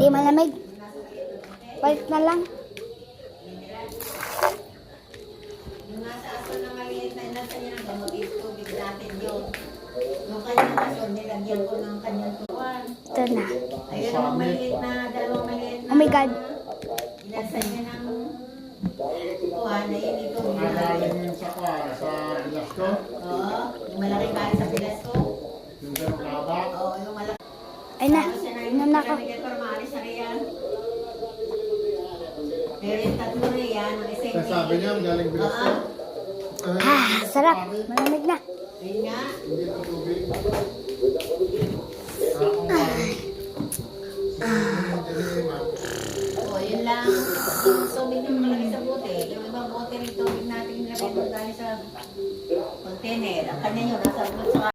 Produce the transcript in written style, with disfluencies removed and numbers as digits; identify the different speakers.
Speaker 1: Hindi malamig. Balik na lang.
Speaker 2: Yung nasa aso na maliit na nasa niya ng gamot, tubig natin yun. Yung kanyang aso, nilagyan ko ng kanyang tuwan.
Speaker 1: Ito na.
Speaker 2: Ayun ang maliit na, dalawang maliit na.
Speaker 1: Oh my God.
Speaker 2: Inasa niya ng tuwan, ayun ito.
Speaker 3: Nakagaling yun sa bilas ko.
Speaker 2: Oo, yung malaki bahay sa pilas ko.
Speaker 3: Yung sa laba.
Speaker 2: Oo, yung malaki.
Speaker 1: Ay na.
Speaker 2: Tapos yan ay
Speaker 1: Inom na ako.
Speaker 2: para maalis na riyan. Pero yung tatlo na yan, ang isa yung
Speaker 3: Sabi niya, galing bilas ko.
Speaker 1: Sarap. Malamig na.
Speaker 2: Ayun nga.
Speaker 3: Hindi na tubig. Akong pari.
Speaker 2: Oo, yun lang. Yung tubig yung malaki sa bote. Yung ibang bote ng tubig natin nilagay mo dahil sa container. Ang kanya yun, nasa